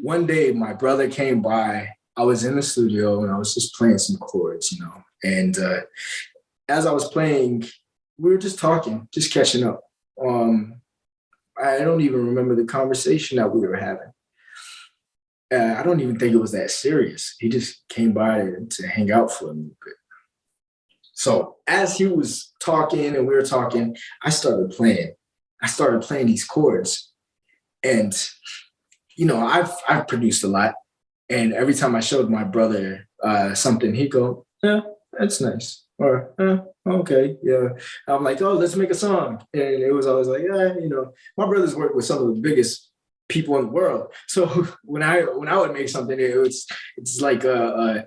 one day my brother came by. I was in the studio and I was just playing some chords, And as I was playing, we were just talking, just catching up. I don't even remember the conversation that we were having. I don't even think it was that serious. He just came by to hang out for a little bit. So as he was talking and we were talking, I started playing. I started playing these chords, and I've produced a lot. And every time I showed my brother something, he'd go, "Yeah, that's nice," or "Okay, yeah." I'm like, "Oh, let's make a song," and it was always like, "Yeah, my brothers work with some of the biggest people in the world. So when I would make something, it's like a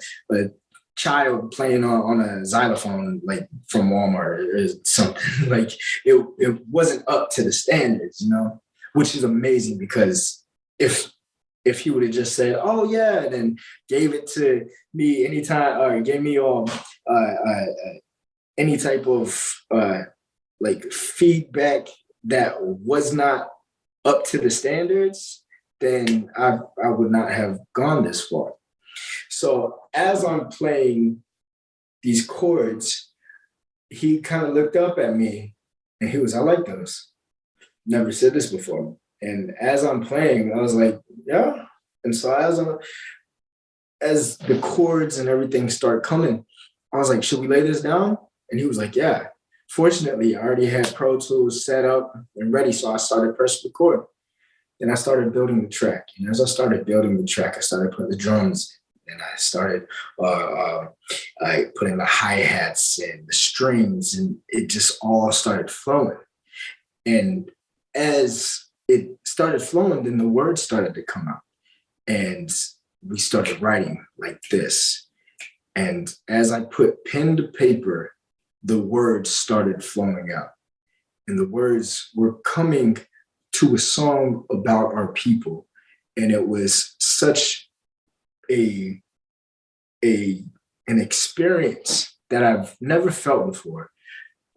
child playing on a xylophone, like from Walmart or something. Like it wasn't up to the standards, which is amazing because if he would have just said, "Oh yeah," and then gave it to me anytime, or gave me any type of like feedback that was not up to the standards, then I would not have gone this far. So as I'm playing these chords, he kind of looked up at me and he was, "I like those. Never said this before." And as I'm playing, I was like, "Yeah." And so as the chords and everything start coming, I was like, "Should we lay this down?" And he was like, "Yeah." Fortunately, I already had Pro Tools set up and ready, so I started pressing record. Then I started building the track. And as I started building the track, I started putting the drums in, and I started putting the hi-hats and the strings, and it just all started flowing. And as it started flowing, then the words started to come out. And we started writing like this. And as I put pen to paper, the words started flowing out. And the words were coming to a song about our people. And it was such an experience that I've never felt before.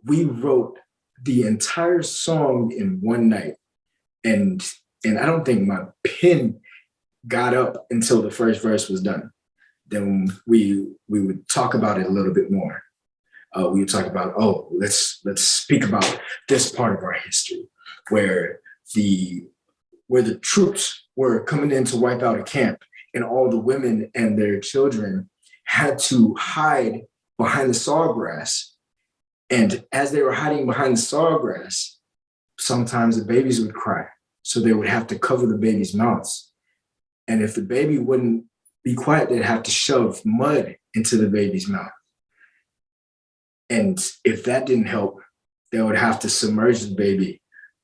We wrote the entire song in one night. And I don't think my pen got up until the first verse was done. Then we would talk about it a little bit more. We would talk about, let's speak about this part of our history where the troops were coming in to wipe out a camp, and all the women and their children had to hide behind the sawgrass. And as they were hiding behind the sawgrass, sometimes the babies would cry. So they would have to cover the babies' mouths. And if the baby wouldn't be quiet, they'd have to shove mud into the baby's mouth. And if that didn't help, they would have to submerge the baby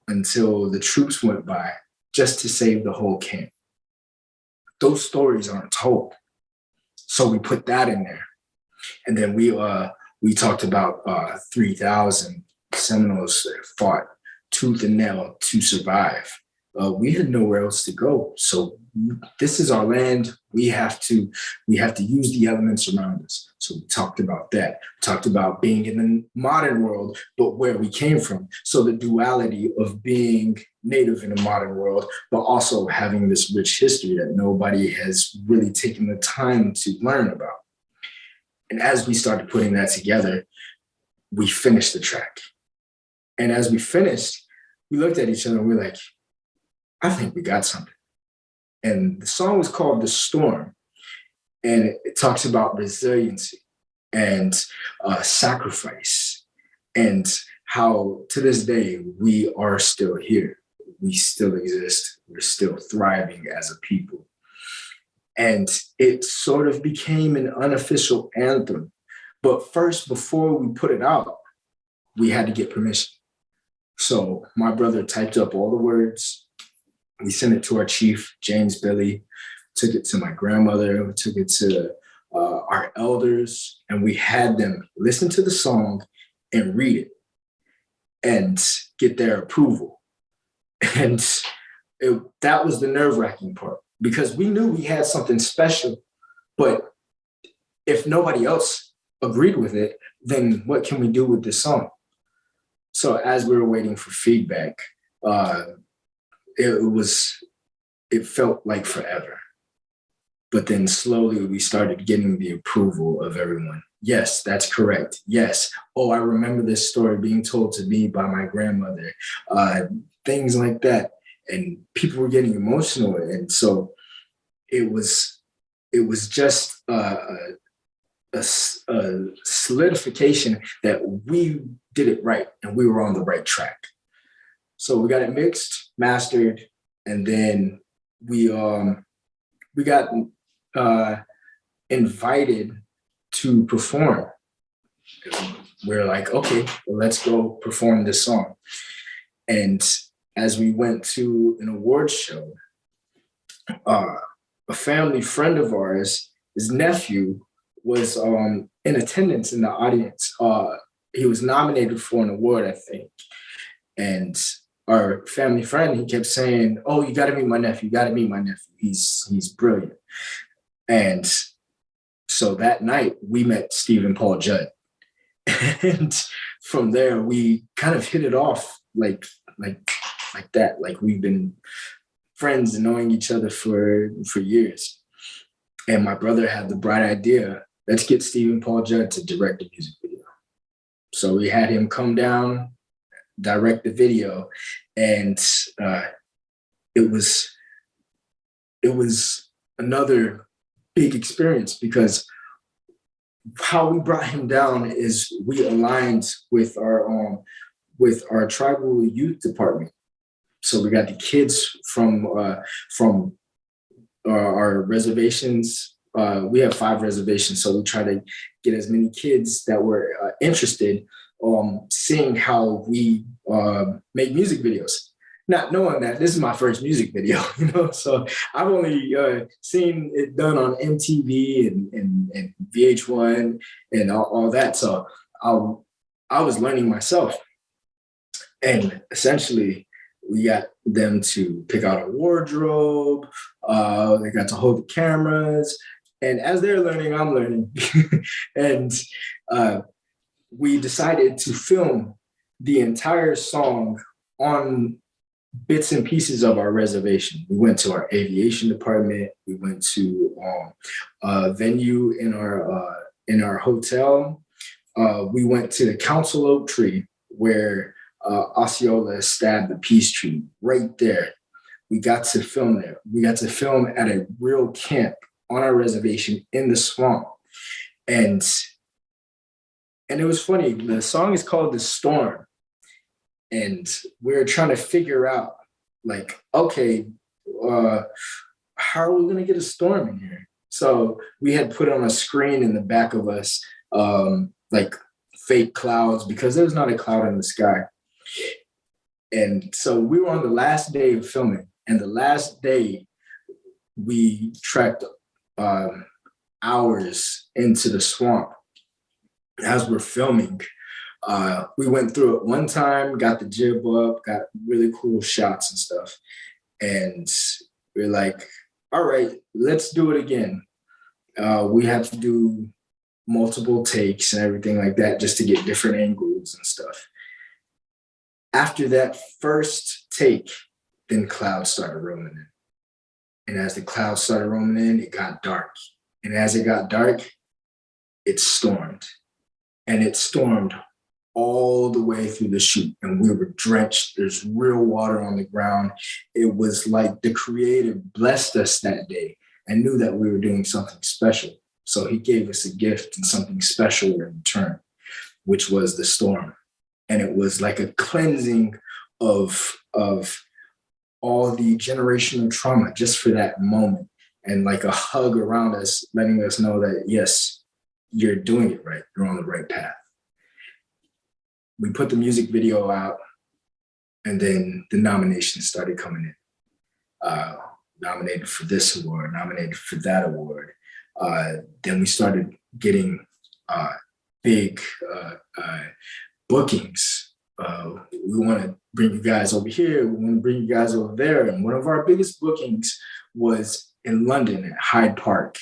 until the troops went by just to save the whole camp. Those stories aren't told. So we put that in there. And then we talked about 3,000 Seminoles that fought tooth and nail to survive. We had nowhere else to go. So this is our land. We have to use the elements around us. So we talked about that. We talked about being in the modern world, but where we came from. So the duality of being native in a modern world, but also having this rich history that nobody has really taken the time to learn about. And as we started putting that together, we finished the track. And as we finished, we looked at each other and we're like, I think we got something. And the song was called The Storm. And it talks about resiliency and sacrifice, and how to this day we are still here. We still exist. We're still thriving as a people. And it sort of became an unofficial anthem. But first, before we put it out, we had to get permission. So my brother typed up all the words. We sent it to our chief, James Billy, took it to my grandmother, we took it to our elders, and we had them listen to the song and read it and get their approval. And that was the nerve-wracking part, because we knew we had something special, but if nobody else agreed with it, then what can we do with this song? So as we were waiting for feedback, it was it felt like forever. But then slowly we started getting the approval of everyone. Yes, that's correct. Yes. Oh, I remember this story being told to me by my grandmother. Things like that. And people were getting emotional. And so it was just a solidification that we did it right and we were on the right track. So we got it mixed, mastered, and then we got invited to perform. We're like, okay, well, let's go perform this song. And as we went to an awards show, a family friend of ours, his nephew, was in attendance in the audience. He was nominated for an award, I think. And our family friend, he kept saying, "Oh, you got to meet my nephew. You got to meet my nephew. He's brilliant." And so that night, we met Stephen Paul Judd, and from there, we kind of hit it off like that. Like we've been friends and knowing each other for years. And my brother had the bright idea: let's get Stephen Paul Judd to direct the music video. So we had him come down, direct the video, and it was another big experience because how we brought him down is we aligned with our tribal youth department. So we got the kids from our reservations. We have 5 reservations, so we try to get as many kids that were interested seeing how we make music videos. Not knowing that this is my first music video, so I've only seen it done on MTV and VH1 and all that. So I was learning myself. And essentially, we got them to pick out a wardrobe. They got to hold the cameras. And as they're learning, I'm learning. And we decided to film the entire song on bits and pieces of our reservation. We went to our aviation department. We went to a venue in our hotel. We went to the council oak tree where Osceola stabbed the peace tree right there. We got to film there. We got to film at a real camp on our reservation in the swamp. And it was funny. The song is called The Storm. And we're trying to figure out, like, okay, how are we going to get a storm in here? So we had put on a screen in the back of us, like fake clouds, because there was not a cloud in the sky. And so we were on the last day of filming. And the last day, we trekked hours into the swamp as we're filming. We went through it one time, got the jib up, got really cool shots and stuff. And we're like, all right, let's do it again. We had to do multiple takes and everything like that just to get different angles and stuff. After that first take, then clouds started rolling in. And as the clouds started rolling in, it got dark. And as it got dark, it stormed. And it stormed all the way through the shoot, and we were drenched. There's real water on the ground. It was like the Creator blessed us that day and knew that we were doing something special. So he gave us a gift and something special in return, which was the storm. And it was like a cleansing of all the generational trauma just for that moment, and like a hug around us, letting us know that, yes, you're doing it right. You're on the right path. We put the music video out, and then the nominations started coming in. Nominated for this award, nominated for that award. Then we started getting big bookings. We want to bring you guys over here. We want to bring you guys over there. And one of our biggest bookings was in London at Hyde Park.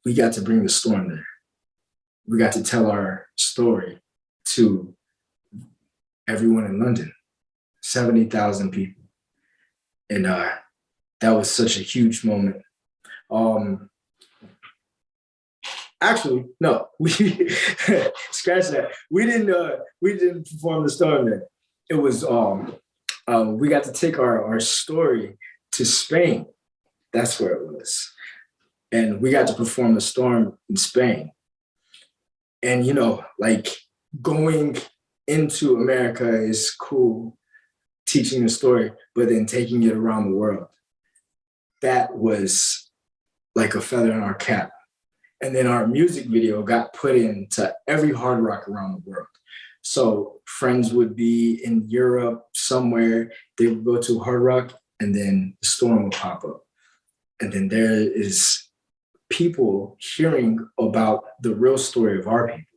We got to bring the storm there. We got to tell our story to everyone in London, 70,000 people. And that was such a huge moment. Actually, no, we scratch that. We didn't perform the storm then. It was we got to take our story to Spain. That's where it was. And we got to perform the storm in Spain. And like going into America is cool, teaching the story, but then taking it around the world. That was like a feather in our cap. And then our music video got put into every hard rock around the world. So friends would be in Europe somewhere, they would go to hard rock, and then the storm would pop up. And then there is people hearing about the real story of our people.